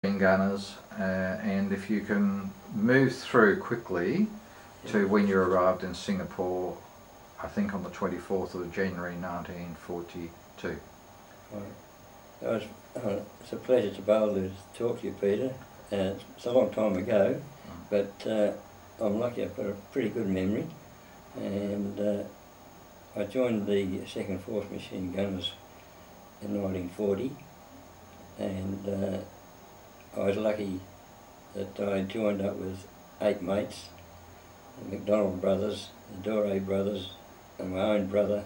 gunners, and if you can move through quickly to when you arrived in Singapore, I think on the 24th of January 1942. Right. It's a pleasure to be able to talk to you, Peter. It's a long time ago, but I'm lucky I've got a pretty good memory, and I joined the 2nd Force Machine Gunners in 1940, and I was lucky that I joined up with 8 mates, the McDonald brothers, the Doré brothers, and my own brother,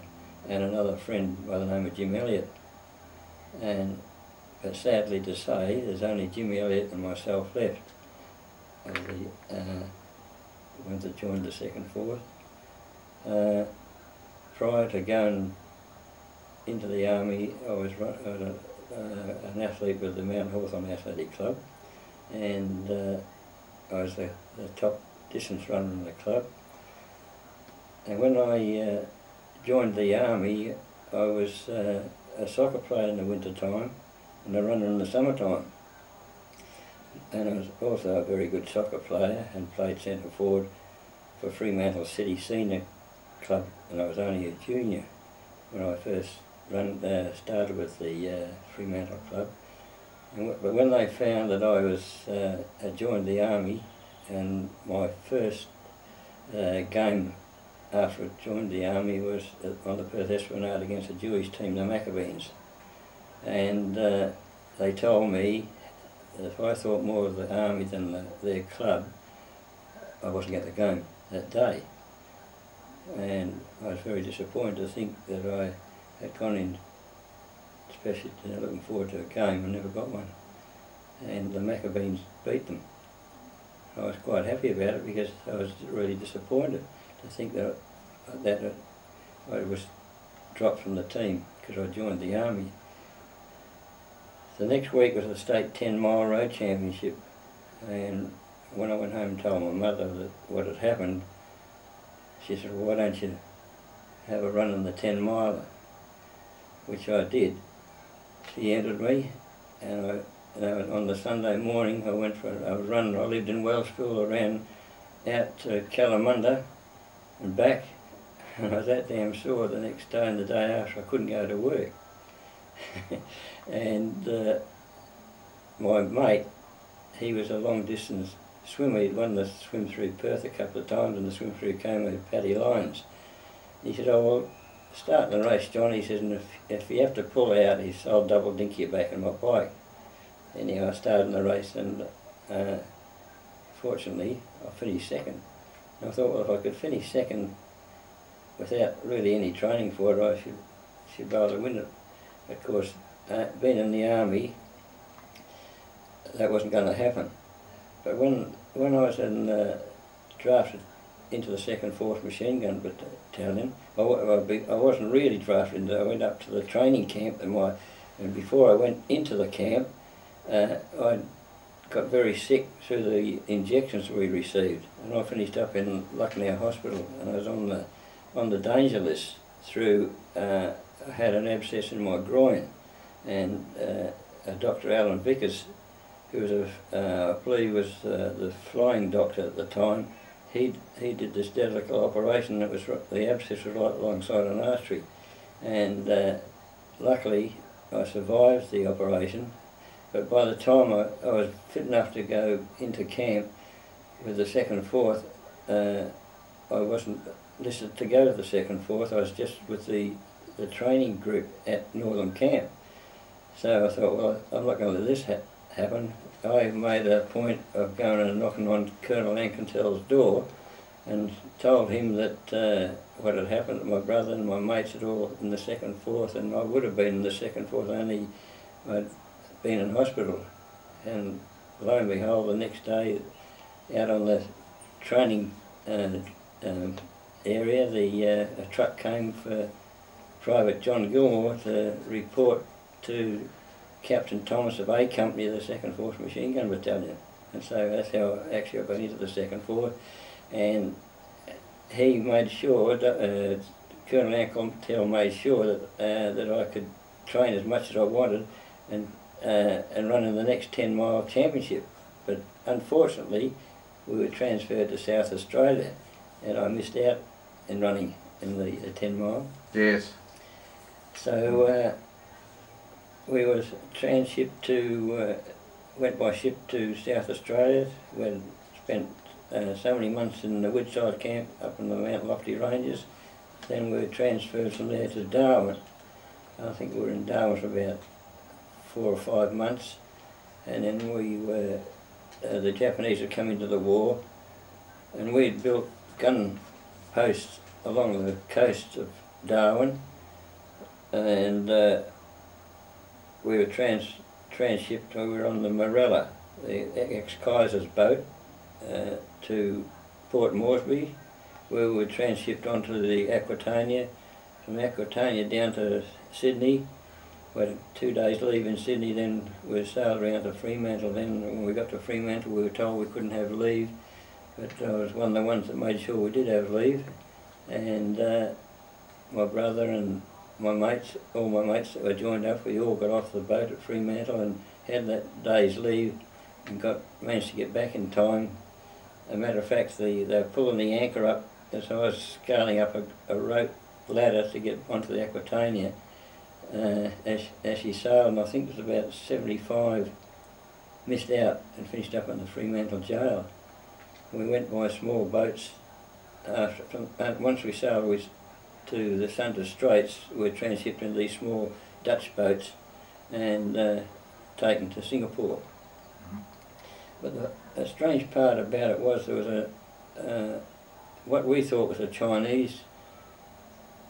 and another friend by the name of Jim Elliott. But sadly to say, there's only Jimmy Elliott and myself left of the ones that joined the 2nd Force. Prior to going into the army, I was an athlete with the Mount Hawthorn Athletic Club, and I was the top distance runner in the club. And when I joined the army, I was a soccer player in the winter time and a runner in the summertime. And I was also a very good soccer player and played centre forward for Fremantle City Senior Club, and I was only a junior when I first started with the Fremantle Club. But when they found that I had joined the army, and my first game after I joined the army was on the Perth Esplanade against a Jewish team, the Maccabees. And they told me that if I thought more of the army than their club, I wasn't going to go that day. And I was very disappointed to think that I had gone in, especially looking forward to a game, and never got one. And the Maccabees beat them. I was quite happy about it because I was really disappointed to think that I was dropped from the team because I joined the army. The next week was the state 10-mile road championship, and when I went home and told my mother that what had happened, she said, well, why don't you have a run in the 10-miler, which I did. She entered me, and on the Sunday morning I went for a run. I lived in Wellspool, I ran out to Kalamunda and back, and I was that damn sore the next day and the day after I couldn't go to work. And my mate, he was a long distance swimmer. He'd won the swim through Perth a couple of times, and the swim through came with Paddy Lyons. He said, oh well, start the race, John. He says, and if you have to pull out, he said, I'll double dink you back on my bike. Anyhow, I started the race, and fortunately I finished second. And I thought, well, if I could finish second without really any training for it, I should be able to win it. Of course, being in the army, that wasn't going to happen. But when I was drafted into the 2nd Force Machine Gun Battalion, I wasn't really drafted into it. I went up to the training camp, and before I went into the camp, I got very sick through the injections we received, and I finished up in Lucknow Hospital, and I was on the danger list through. I had an abscess in my groin, and Dr. Alan Vickers, who was I believe was the flying doctor at the time, he did this delicate operation. That was the abscess was right alongside an artery, and luckily I survived the operation. But by the time I was fit enough to go into camp with the 2nd Force, I wasn't listed to go to the 2nd Force. I was just with the training group at Northern Camp. So I thought, well, I'm not going to let this happen. I made a point of going and knocking on Colonel Ankentel's door and told him that what had happened to my brother and my mates had all in the 2nd Force, and I would have been in the 2nd Force only I'd been in hospital. And lo and behold, the next day out on the training area, a truck came for Private John Gilmour to report to Captain Thomas of A Company of the 2nd Force Machine Gun Battalion. And so that's how actually I got into the 2nd Force. And he made sure, Colonel Ankentel made sure that I could train as much as I wanted, and and run in the next 10-mile championship. But unfortunately, we were transferred to South Australia, and I missed out in running in the 10-mile. Yes. So we was transshipped to, went by ship to South Australia. We spent so many months in the Woodside camp up in the Mount Lofty Ranges. Then we were transferred from there to Darwin. I think we were in Darwin for about 4 or 5 months, and then we were, the Japanese had come into the war, and we'd built gun posts along the coast of Darwin, and we were transshipped. We were on the Morella, the ex-Kaiser's boat, to Port Moresby, where we were transshipped onto the Aquitania, from Aquitania down to Sydney. We had 2 days leave in Sydney, then we sailed around to Fremantle. Then when we got to Fremantle we were told we couldn't have leave, but I was one of the ones that made sure we did have leave, and my brother and my mates, all my mates that were joined up, we all got off the boat at Fremantle and had that day's leave and managed to get back in time. As a matter of fact, they were pulling the anchor up, as I was scaling up a rope ladder to get onto the Aquitania. As she sailed, and I think it was about 75 missed out and finished up in the Fremantle jail. We went by small boats. Once we sailed to the Sunda Straits, we were transshipped into these small Dutch boats and taken to Singapore. But the strange part about it was there was what we thought was a Chinese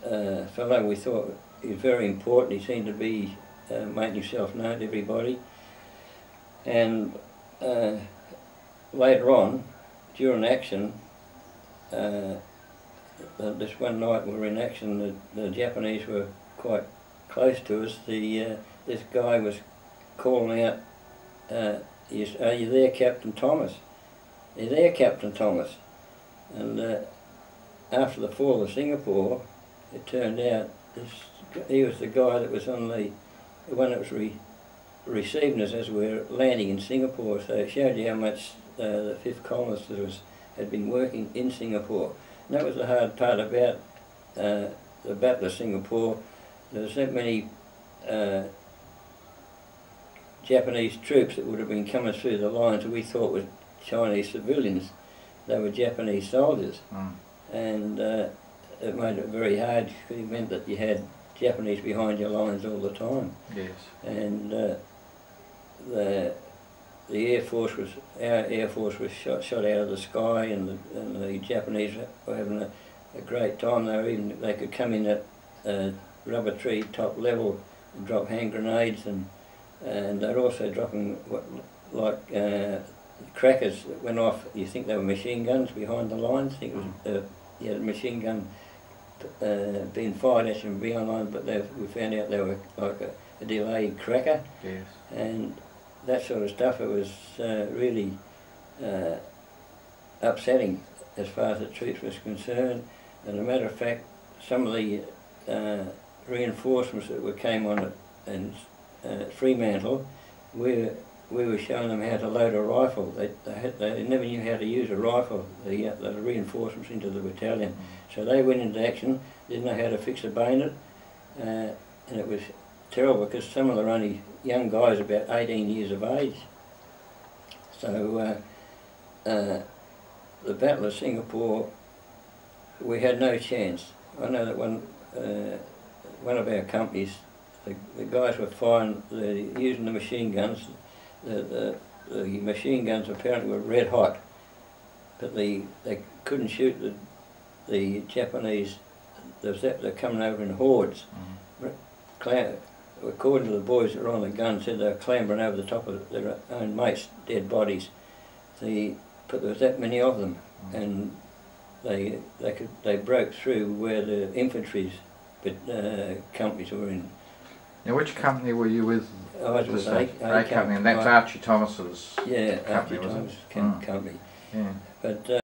fellow. We thought he was very important. He seemed to be making himself known to everybody. And later on, during action, this one night we were in action, the Japanese were quite close to us. This guy was calling out, "Are you there, Captain Thomas? Are you there, Captain Thomas?" And after the fall of Singapore, it turned out he was the guy that was on the one that was receiving us as we were landing in Singapore. So it showed you how much the 5th colonists had been working in Singapore. And that was the hard part about the Battle of Singapore. There were so many Japanese troops that would have been coming through the lines that we thought were Chinese civilians. They were Japanese soldiers. And it made it very hard because it meant that you had Japanese behind your lines all the time. Yes. And the Air Force was, our Air Force was shot out of the sky, and the Japanese were having a great time. They could come in at rubber tree top level and drop hand grenades, and they're also dropping crackers that went off. You think they were machine guns behind the lines. I think it was you had a machine gun being fired at you from behind the line, but we found out they were like a delayed cracker. Yes. And that sort of stuff. It was really upsetting as far as the troops was concerned. And as a matter of fact, some of the reinforcements that came on in Fremantle, we were showing them how to load a rifle. They never knew how to use a rifle, the reinforcements into the battalion. So they went into action, didn't know how to fix a bayonet, and it was terrible because some of them were only young guys, about 18 years of age. So the Battle of Singapore, we had no chance. I know that one of our companies, the guys were firing, using the machine guns. The machine guns apparently were red hot, but they couldn't shoot the Japanese. They're coming over in hordes. According to the boys that were on the gun, said they were clambering over the top of their own mates' dead bodies. But there was that many of them, and they broke through where the infantry's companies were in. Now, which company were you with? I was with A company, and that's Archie Thomas's company, company, Archie was Thomas it? company. Yeah. But